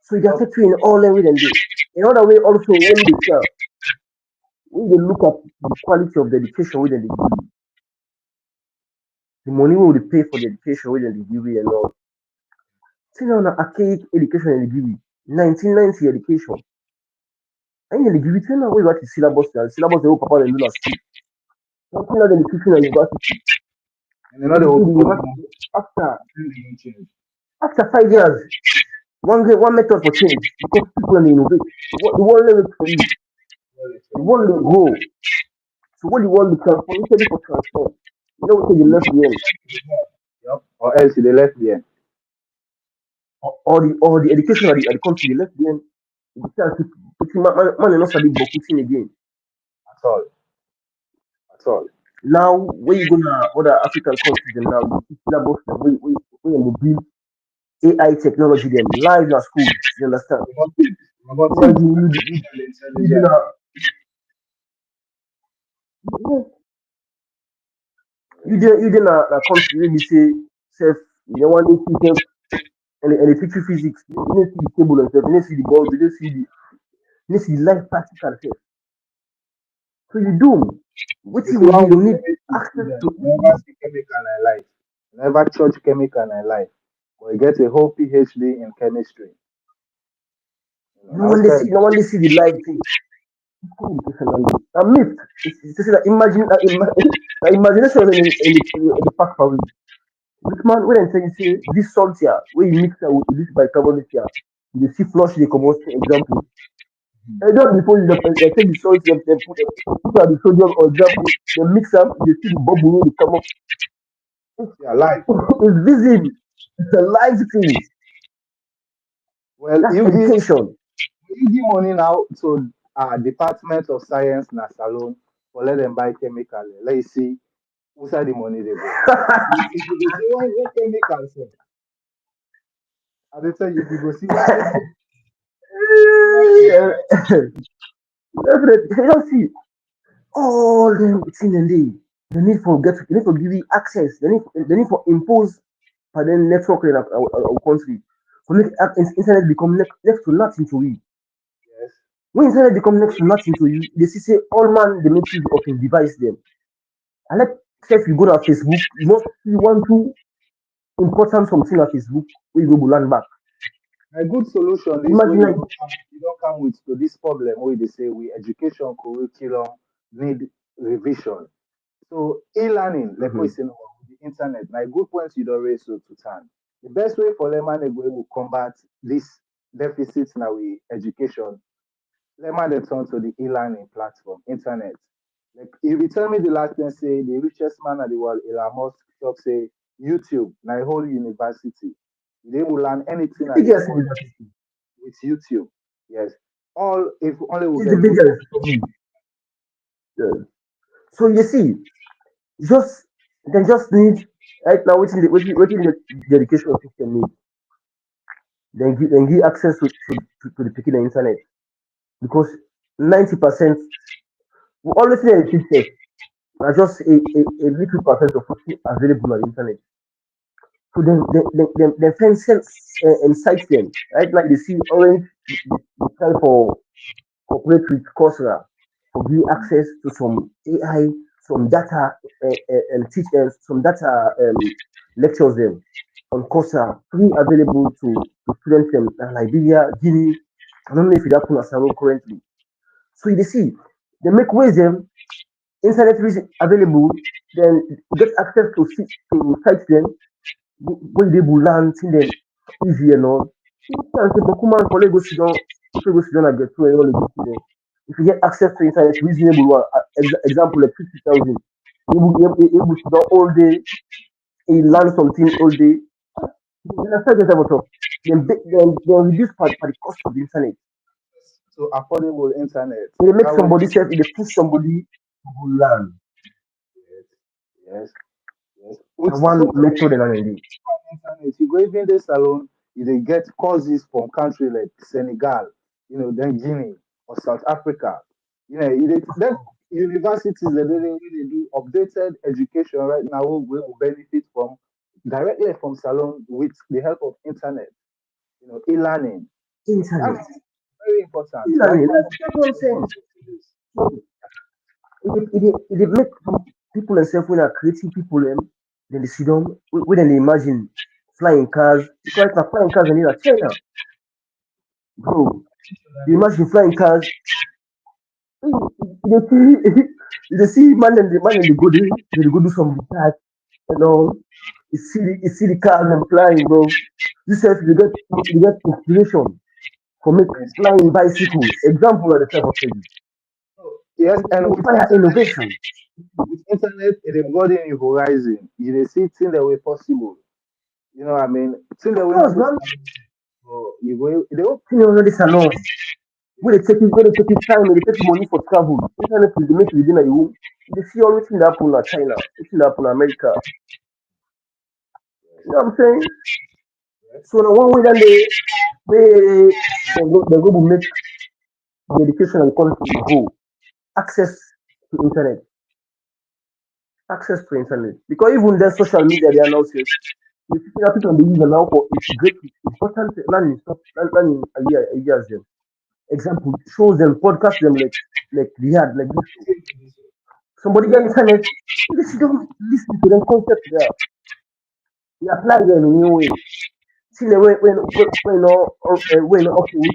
Speaker 2: So it
Speaker 1: Yep.
Speaker 2: affects you in all way and day. In other way, also when they look at the quality of the education within the give, the money we will pay for the education within the give and all. See now, na archaic education in the give 1990 education. And in the give it, now we got the syllabus now. The syllabus they will papa and do not school. Something like the teaching at university.
Speaker 1: And another
Speaker 2: You see the
Speaker 1: open
Speaker 2: university after
Speaker 1: didn't change.
Speaker 2: 5 years, one method for change because people are innovate. The world level for you.
Speaker 1: Well, it's
Speaker 2: The
Speaker 1: very
Speaker 2: world will grow. So what the world will transform, instead for transform. You know what they left the end.
Speaker 1: yep. Or else they left there
Speaker 2: Or the education at the country they left the end. The chance to put man not study bokusin again.
Speaker 1: at all. At all.
Speaker 2: Now where you gonna other African countries them now you see syllabus them we will build AI technology them live in our schools. You understand?
Speaker 1: Robotics,
Speaker 2: Imagine
Speaker 1: artificial
Speaker 2: you did
Speaker 1: intelligence.
Speaker 2: a country where we say self you know one see self and they teach you physics, you don't see the table and stuff, you don't see the bulb, you don't see the life practical self. So you do what
Speaker 1: You
Speaker 2: you
Speaker 1: see,
Speaker 2: will
Speaker 1: one
Speaker 2: need,
Speaker 1: way
Speaker 2: you need
Speaker 1: chemistry
Speaker 2: access
Speaker 1: student
Speaker 2: to
Speaker 1: never see chemical in life, never touch chemical in life, but he get a whole PhD in chemistry.
Speaker 2: no
Speaker 1: Now
Speaker 2: one
Speaker 1: which
Speaker 2: they
Speaker 1: kind
Speaker 2: see no one they see the life thing. Communication language. A myth. It's to say that that imagination is in the past for we. This man when I tell you say this salt here, where you mix it with this bicarbonate here, you see flush the combustion example. And just before you take the salt, put out the sodium or example, then mix them, you see the bubble wey dey come up.
Speaker 1: yeah, life.
Speaker 2: It's visible. It's a live thing.
Speaker 1: Well,
Speaker 2: That's education.
Speaker 1: you give money now to Department of Science na salon for let them buy chemical. Let you see who's the money they go. If you go see one chemical, sir, I dey tell you, if you go see
Speaker 2: Definitely. You don't see all them thing dem dey. They need for give you access. They need for impose per then network in our country. To make internet become next to nothing to we.
Speaker 1: yes,
Speaker 2: When internet become next to nothing to you, they see say all man they make use of him device them. And let say if you go to Facebook, you must see one two important something at Facebook where you go land back.
Speaker 1: a good solution this way
Speaker 2: Imagine like
Speaker 1: you don't come with to this problem where they say we education curriculum need revision. So e-learning, like we
Speaker 2: mhm.
Speaker 1: say now, with the internet, now a good point you don't raise so to turn. The best way for them man to combat this deficit now with education, let man they turn to the e-learning platform, internet. Like if you tell me the last thing say the richest man in the world, Elon Musk talk say YouTube, now a whole university. They will learn anything
Speaker 2: The
Speaker 1: at this
Speaker 2: biggest
Speaker 1: point
Speaker 2: university.
Speaker 1: with YouTube. Yes. All if only we
Speaker 2: It's the
Speaker 1: get good
Speaker 2: biggest for me. Yeah. So you see, just they just need right now waiting the education system need. Then give access to the picking the internet because 90% we always say the teachers are just a little percent of what's available on the internet. So then fence and cite them. Right now they see orange the try for cooperate with Coursera for give access to some AI, some data and teach some data lectures them on Coursera, free available to students in Liberia, Guinea. I don't know if it happen as currently. So you see, they make ways them internet is available, then you get access to sites them where they will learn thing them easy and all. You can say Bokuma and colleague go sit down, if you go sit down and get through and all the good thing. If you get access to internet reasonable one, example like 50,000, you able to do all day, you learn something all day. Then after that, then reduce for the cost of the internet.
Speaker 1: to affordable internet.
Speaker 2: It make
Speaker 1: That way,
Speaker 2: somebody self, it push somebody to go learn.
Speaker 1: yes, yes, yes.
Speaker 2: That
Speaker 1: With
Speaker 2: one
Speaker 1: so
Speaker 2: method and another.
Speaker 1: internet, you go even this salon, you dey get courses from country like Senegal, then Guinea or South Africa. Yeah, them universities they do updated education right now we will benefit from directly from salon with the help of internet, e-learning.
Speaker 2: Internet.
Speaker 1: That's very important. Like
Speaker 2: E-learning.
Speaker 1: minded
Speaker 2: That's what I'm
Speaker 1: will
Speaker 2: saying.
Speaker 1: benefit from this.
Speaker 2: So it make some people themselves when are creating people then they sit down when they imagine flying cars because right now flying cars are near China, bro. You imagine flying cars. You see, you see man and they go do some research and all. You see the cars and flying, bro. You self you get inspiration for make
Speaker 1: Yes.
Speaker 2: flying bicycle. Example of the type of thing.
Speaker 1: Yes, and with
Speaker 2: Inspire
Speaker 1: internet,
Speaker 2: innovation.
Speaker 1: it is broadening your horizon. You dey see things that were possible. You know what I mean? Things that
Speaker 2: Of
Speaker 1: we
Speaker 2: course,
Speaker 1: people
Speaker 2: man.
Speaker 1: start or you go they will
Speaker 2: You know, this alone. When they take it time, they take money for travel. Internet is the make within a room. They see everything that happen in China, everything that happen in America. You know what I'm saying? So the one way that they go to make the education and country go access to internet, access to internet. Because even their social media they announce it. You see that people they use it now for integrate important learning stuff, learning ideas them. Example shows them podcast them like they had like this. Somebody get internet, you just don't listen to them concept there. You apply them in new way. See the way when okay, we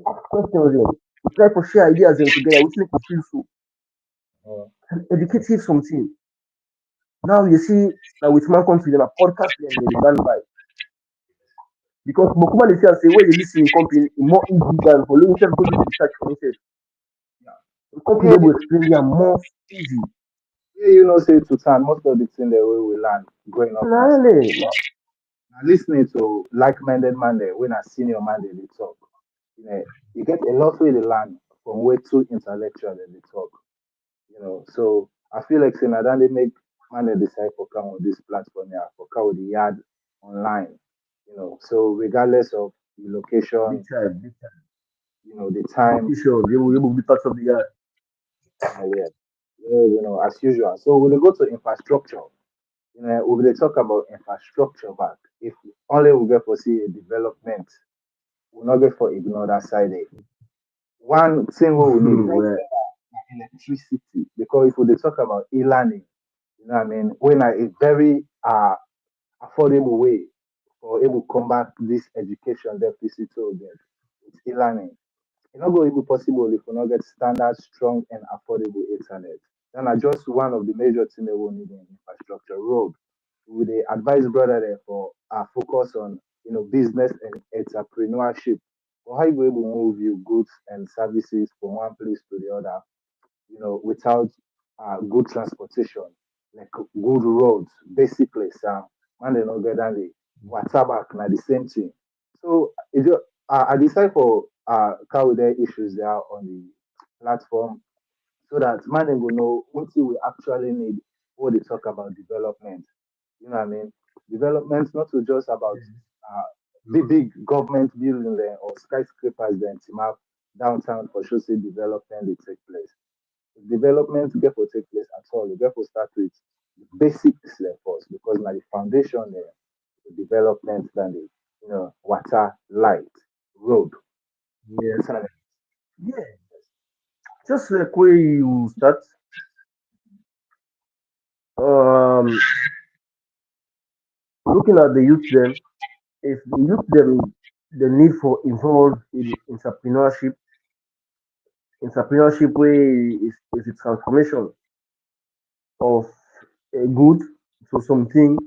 Speaker 2: ask questions them. We try to share ideas them together. We make we feel so
Speaker 1: uh,
Speaker 2: and educative something. Now you see now with man country them a podcast them they ban by because Bokuma they say where you listen in company more easy than for yourself go do research for yourself. The company
Speaker 1: yeah,
Speaker 2: they will explain them more easy.
Speaker 1: yeah, say to time most of the thing that we learn growing up now.
Speaker 2: Nah, nah,
Speaker 1: Now listening to like-minded man there when a senior man they talk. You get a lot way to learn from way too intellectual that they talk. So I feel like saying that they make man they decide for come on this platform here, for come with the yard online. So regardless of the location,
Speaker 2: big time.
Speaker 1: the time,
Speaker 2: Location, they will be part of the yard.
Speaker 1: yeah, as usual. So when they go to infrastructure, we will talk about infrastructure back. If only we get for see a development, we'll not get for ignore that side. One thing we will need right
Speaker 2: Well,
Speaker 1: now is electricity because if we dey talk about e-learning, what I mean, when a very affordable way for able to combat this education deficit we get with e-learning. It's not going to be possible if we not get standard, strong, and affordable internet. Then are just one of the major things we will need in infrastructure. Road. We dey advise brother there for focus on business and entrepreneurship. For how you go able to move your goods and services from one place to the other, without good transportation, like good roads, basically, Sam. Man, they not get down the water na the same thing. So, I decide for cover their issues there on the platform so that man dem go know what we actually need when they talk about development. You know what I mean? Development not to just about uh, big government building there or skyscrapers then team up downtown for sure say development they take place. Development get for take place at all. You get for start with the basics there first because now the foundation there, the development than the water, light, road,
Speaker 2: yeah,
Speaker 1: internet.
Speaker 2: yeah. Just like where you start, um, looking at the youth them, if the youth them the need for involved in entrepreneurship way is a transformation of a good to something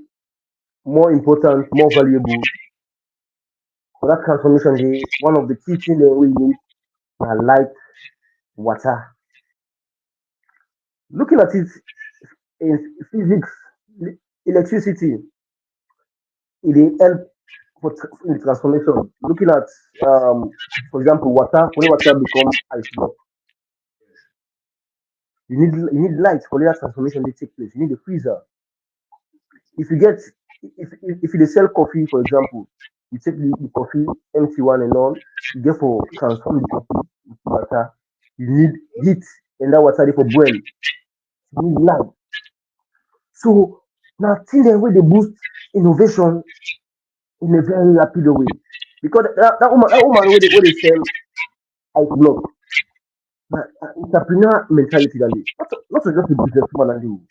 Speaker 2: more important, more valuable. For that transformation, one of the key things that we need are light, water. Looking at it in physics, electricity, it dey help in the transformation. Looking at, for example, water, when water become ice block, you need light for that transformation to take place. You need a freezer. If you get, if you dey sell coffee, for example, you take the coffee, empty one and all, you get for transform the coffee into water. You need heat and that water dey for boil. You need light. So now thing dem wey dey boost innovation in a very rapid way. Because that woman wey dey sell ice block na entrepreneur mentality that dey. Not to just a businesswoman and dey.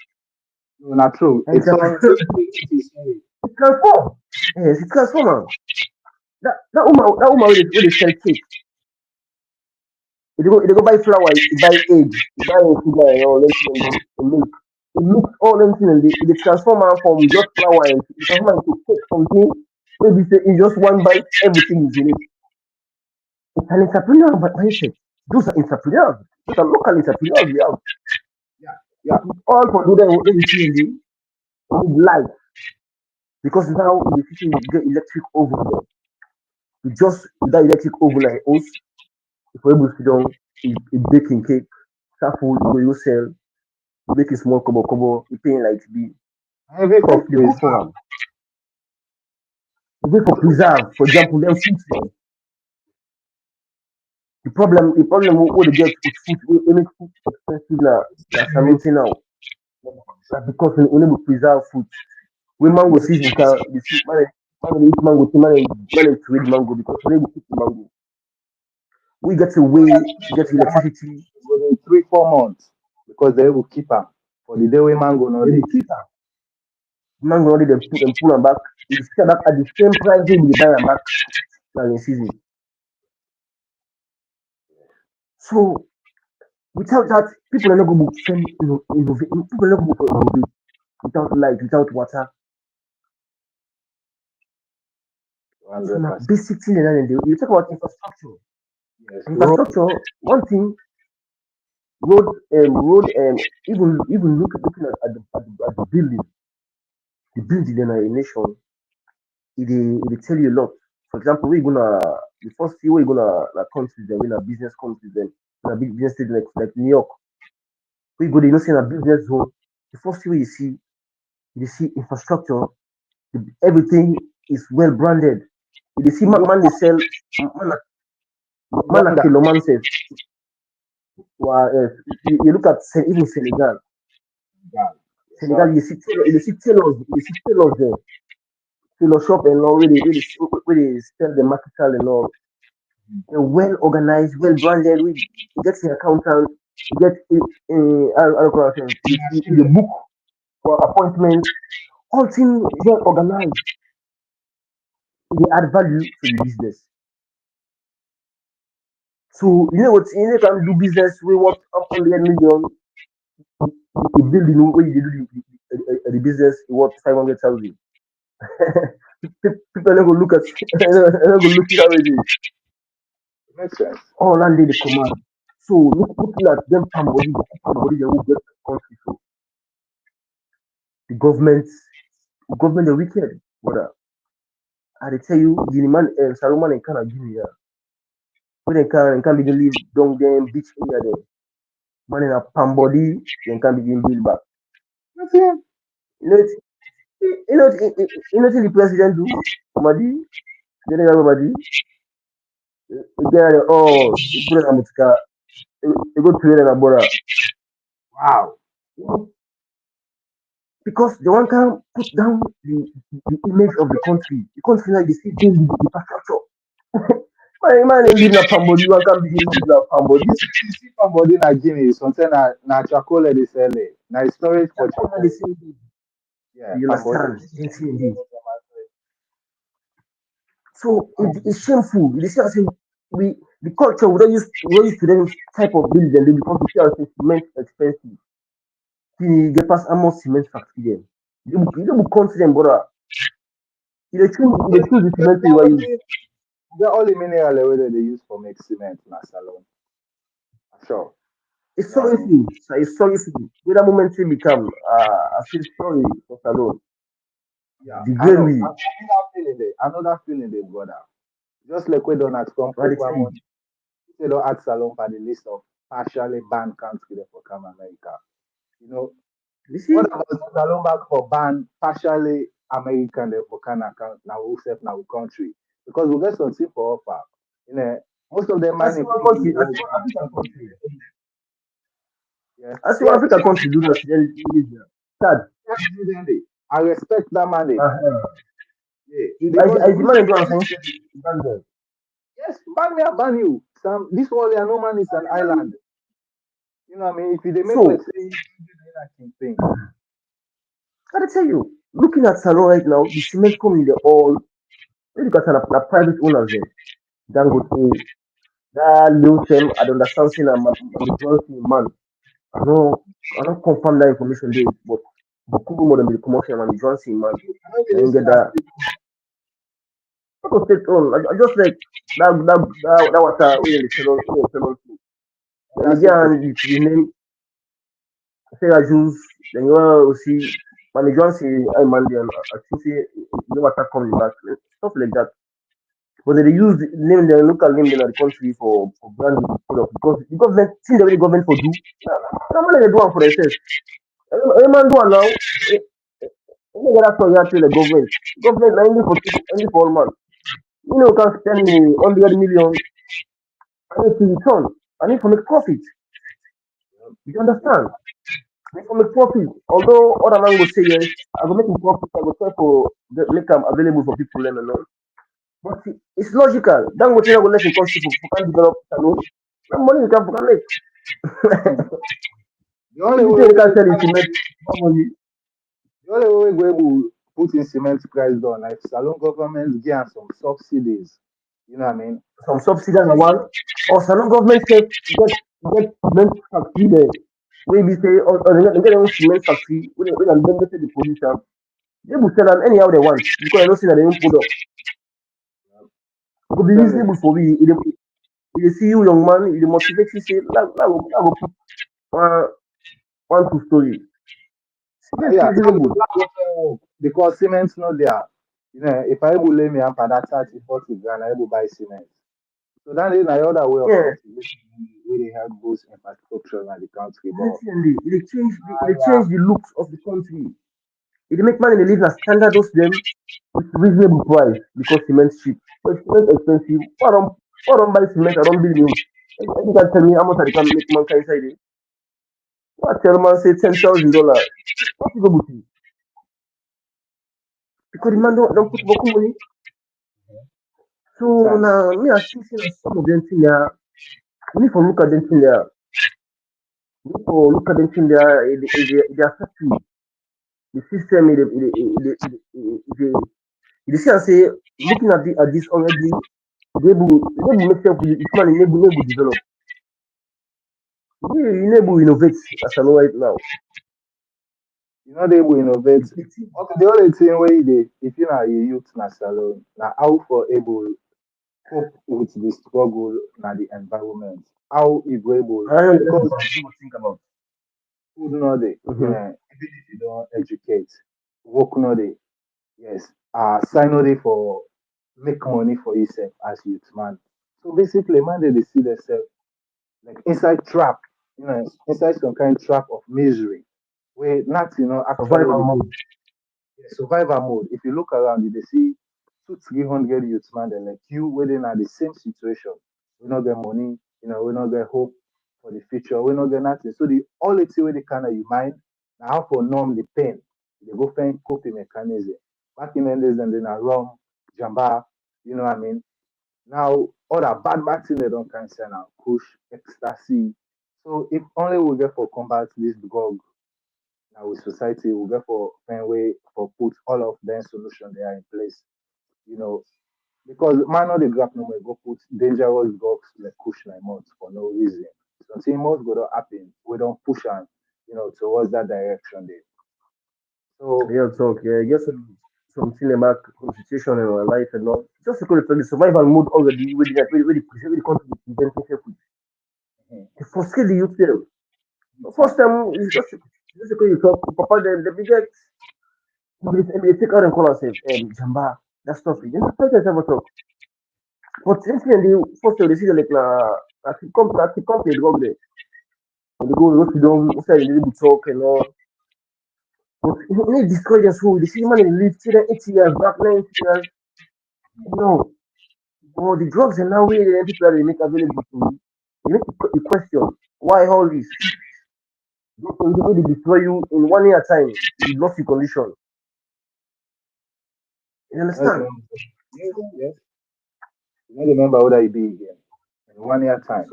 Speaker 1: No, not true.
Speaker 2: Na
Speaker 1: It's on
Speaker 2: entrepreneur
Speaker 1: it is sorry.
Speaker 2: e transform. Yes, e transform am. That woman wey dey sell cake, e dey go buy flour, e buy egg, e buy sugar and all everything and milk. E mix all them thing and e dey transform am from just flour and e transform am into cake something wey be say in just one bite everything is in it. It's an entrepreneur mindset. Those are entrepreneurs. Those are local entrepreneurs we have.
Speaker 1: Yeah,
Speaker 2: But
Speaker 1: yeah.
Speaker 2: with all for do them wey we see in the need light because now in the city we get electric oven there. We just with that electric oven and hose, if we're able to sit down, a baking cake, start food, you go sell, you make a small kobo, you paying like bill.
Speaker 1: Even
Speaker 2: Life
Speaker 1: for
Speaker 2: dey go for
Speaker 1: preserve.
Speaker 2: am. You go for preserve, for example, them fruits dem. The problem wey dey get with food wey make food expensive na something now. Na because we no go preserve food. When mango season come, the see man dey eat mango, say man dey trade mango because we no go keep the mango. We get a way to get electricity,
Speaker 1: Go dey 3 4 months because they will keep am for the day wey mango no
Speaker 2: they
Speaker 1: dey.
Speaker 2: will keep am. Mango only dem pull am back. We dey sell am back at the same price wey we dey buy am back na in season. So without that, people are not going to send innovate. People are not going to innovate without light, without water. So
Speaker 1: Hundred
Speaker 2: now
Speaker 1: percent.
Speaker 2: basic thing and then you talk about infrastructure.
Speaker 1: Yes. Road.
Speaker 2: Infrastructure, one thing, road, even looking at the building in a nation, it tell you a lot. For example, we gonna the first year we gonna countries then, we na business countries then, na big business state like New York. We go they know say na business zone. The first thing you see infrastructure, everything is well branded. You see
Speaker 1: You
Speaker 2: man they sell man like
Speaker 1: wonder.
Speaker 2: Kiloman says, you look at even Senegal.
Speaker 1: Yeah. Yes,
Speaker 2: Senegal,
Speaker 1: sir.
Speaker 2: you see tailors there, tailor shop and all, where they sell the marketal and all. They're well organized, well branded. We get the accountant, we get the book for appointment. All things well organized. They add value to the business. So you know what? You know, can do business. We want 100 million. The building where you do the business, you want 500,000. People are not gonna look at, are not gonna look it how it is.
Speaker 1: It makes sense.
Speaker 2: All under the command. So looking at them somebody they will get the country. So the government, the wicked, brother. I dey tell you, the man Saruman and Kana Guinea, yeah. When they can begin live down them beach area there. Man in a palm body, they can begin build back.
Speaker 1: That's it.
Speaker 2: You know, what the president do? Somebody, then everybody, again, oh, you put it on Mutika, you go to it and Abora.
Speaker 1: Wow.
Speaker 2: You know, because the one can put down the image of the country. The country like they see build the infrastructure. Man, they live in a palm body, one can begin live in a palm body.
Speaker 1: You see somebody in Guinea, something na charcoal they sell it. Na storage for
Speaker 2: That's all the
Speaker 1: charcoal.
Speaker 2: same thing.
Speaker 1: Yeah,
Speaker 2: You
Speaker 1: somebody.
Speaker 2: understand? Yes, indeed. So it's shameful. You see, I say the culture we don't use to them type of building they because we see our cement expensive. You get past almost cement factory them. You don't confident, brother. You dey choose the cement you are use.
Speaker 1: The only mineral wey they use for make cement na salon. Sure.
Speaker 2: It's
Speaker 1: Yeah, I
Speaker 2: sorry
Speaker 1: mean.
Speaker 2: food. So it's sorry food. When that moment will become, I feel sorry for Salone.
Speaker 1: Yeah,
Speaker 2: The
Speaker 1: I
Speaker 2: great
Speaker 1: know.
Speaker 2: way.
Speaker 1: I know that feeling they brother. Just like we don't ask come
Speaker 2: I
Speaker 1: quick
Speaker 2: dey
Speaker 1: one
Speaker 2: tell you.
Speaker 1: month, they don't add Salon for the list of partially banned countries for come America. You know,
Speaker 2: You
Speaker 1: what
Speaker 2: see?
Speaker 1: about Salon back for ban partially American they for can account now who self now country? Because we get something for offer. You know, most of them
Speaker 2: That's
Speaker 1: mining
Speaker 2: one
Speaker 1: people
Speaker 2: country. That's
Speaker 1: go
Speaker 2: one African country.
Speaker 1: Yeah.
Speaker 2: As you
Speaker 1: Yeah.
Speaker 2: Africa country do that, then Chad.
Speaker 1: Definitely. I respect that mandate.
Speaker 2: Uh-huh.
Speaker 1: Yeah.
Speaker 2: If
Speaker 1: Because
Speaker 2: I demand do am saying say ban them.
Speaker 1: yes, ban me, I ban you. Some this one, no man is an island. You know what I mean? If you they make like
Speaker 2: So
Speaker 1: say you do the king thing,
Speaker 2: I tell you, looking at Salon right now, the cement company they all look at na private owners them. Dangote, that Lil Tem, I don't understand saying I'm a Johnson man. I don't confirm that information there, but Bukubu more than the commotion and Johnson man.
Speaker 1: I don't
Speaker 2: I
Speaker 1: really
Speaker 2: didn't
Speaker 1: see
Speaker 2: get
Speaker 1: that.
Speaker 2: that. What was it on? I just like that was we in the channel too. Then
Speaker 1: That's it.
Speaker 2: again, the name Sarah Jules, then you want to see Manny Johnson, I man, then I think say you know what coming back, stuff like that. But they use the name, the local name in the country for branding the product because the government, see the way the government for do, now money they do one for themselves. Any man do one now, any get that story here tell the government. Government na only for all man. You know, can spend 100 million and if you return, and if you make profit. You understand? Make for make profit. Although other man go say yes, I go make him profit, I go try for make them available for people learn alone. But it's logical. Then go tell you go let him country for can develop alone. That money you can for can make.
Speaker 1: The only
Speaker 2: If you
Speaker 1: way
Speaker 2: say you can
Speaker 1: we
Speaker 2: sell the cement, more money.
Speaker 1: the only way we will put in cement price down, like Salon government give am some subsidies. You know what I mean?
Speaker 2: Some subsidy and one, or some government say get cement factory there. Where we say or they get their own cement factory, we can then get the producer. They will sell them anyhow they want because they don't see that their own product. It could be
Speaker 1: Definitely.
Speaker 2: reasonable for we. If see you young man, it motivate you say, that go put one, one two story. Yes,
Speaker 1: Yeah,
Speaker 2: reasonable.
Speaker 1: that go fair work because cement no there. You know, if I will lay me up at that 30, 40 grand, I will buy cement. So that is another way of
Speaker 2: Yeah,
Speaker 1: motivation really help boost infrastructure in the country. But
Speaker 2: definitely. It
Speaker 1: yeah,
Speaker 2: change the looks of the country. It make money they live a standard of them with reasonable price because cement cheap. But if cement expensive. Why don't buy cement? I don't build new. You can tell me how much I can make man inside it. What tell man say $10,000? What people go see? Because the man don't put more money. So
Speaker 1: sometimes
Speaker 2: now me I think say na some of them thing there. We need to look at them thing there. We need to look at them thing there. It affect you. The system it see and say looking at this already, they able make sense with man enable develop. They enable innovate as I know right now.
Speaker 1: you know they will innovate.
Speaker 2: The thing-
Speaker 1: Okay, the only thing where they if you know you youth na salon now how for able cope with the struggle na the environment. How you go able
Speaker 2: I don't
Speaker 1: because
Speaker 2: think about.
Speaker 1: food no dey, you
Speaker 2: Mm-hmm.
Speaker 1: know, even if you don't educate, work no dey. Yes, sign no dey for make money for yourself as youth man. So basically, man, they see themselves like inside trap, you know, inside some kind of trap of misery, where not actually
Speaker 2: Survival
Speaker 1: the
Speaker 2: mode.
Speaker 1: survivor mode. If you look around, you they see 200-300 youths man, they like you, where they are the same situation. We not get money, we not get hope for the future, we not get nothing. So the only thing where they kind of you mind now how for numb the pain. They go find coping mechanism. Back in the days, and then I rum, jamba, you know what I mean? Now, all that bad thing they don't cancel now, push, ecstasy. So if only we get for combat this drug now with society, we get for find way for put all of them solution they are in place. You know, because man not the grab no more go put dangerous drugs like push like mouth for no reason. Something must go to happen. We don't push on, towards that direction there. So
Speaker 2: Yeah, talk. Yeah, just something about constitution and our life and all. Just because the survival mode already, with the country is presenting itself with.
Speaker 1: mhm,
Speaker 2: To frustrate the youth there.
Speaker 1: big
Speaker 2: The first
Speaker 1: time.
Speaker 2: time it's just because you talk, papa the biggest, they take out and call ourselves Jamba, that stuff. You know, try to ever talk. But incidentally, first they see like I keep come to the drug there. And they go to them, outside they will talk and all. But you need to destroy their soul. They see man they live till 80 years, back 90 years. No. But the drugs and now way the people that they make available to you, you make the question, why all this? Those things wey dey destroy you in 1 year time, you lost your condition. You
Speaker 1: Yes,
Speaker 2: understand?
Speaker 1: yes, yes. You don't remember whether you be again in 1 year time.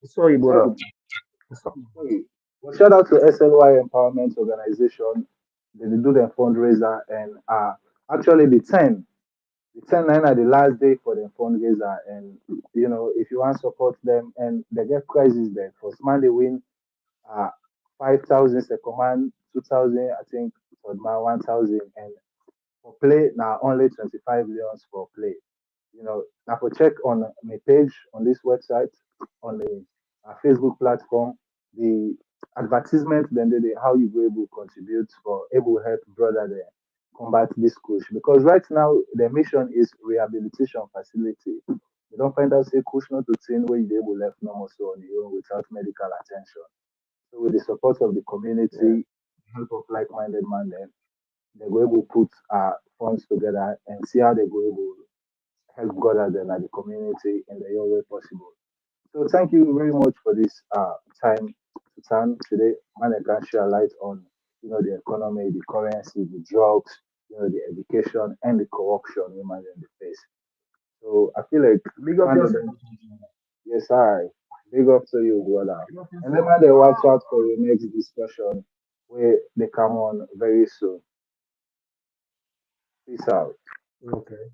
Speaker 2: Sorry,
Speaker 1: So,
Speaker 2: brother. Sorry.
Speaker 1: sorry. Well, shout out to SLY Empowerment Organization. They dey do their fundraiser and actually the 10 9 are the last day for the fundraiser and if you want to support them and they get prizes there. First man they win 5,000, second man 2,000, I think third man 1,000 and for play now only 25 leons for play. Now for check on my page on this website on the Facebook platform, the advertisement then how you go able contribute for able help brother there combat this kush because right now the mission is rehabilitation facility. You don't find out say kush not to thing where you able left normal so on your own without medical attention. So with the support of the
Speaker 2: Yeah.
Speaker 1: community, help of like-minded man, then they go able put funds together and see how they go able help God out there like the community in the your way possible. So thank you very much for this time today. Man, I can share light on the economy, the currency, the drugs, the education and the corruption we man in the face. So I feel like
Speaker 2: Big up
Speaker 1: man,
Speaker 2: yourself.
Speaker 1: yes, I big up to you, brother.
Speaker 2: Big up
Speaker 1: And then
Speaker 2: yourself.
Speaker 1: man, they watch out for your next discussion where they come on very soon. Peace out.
Speaker 2: Okay.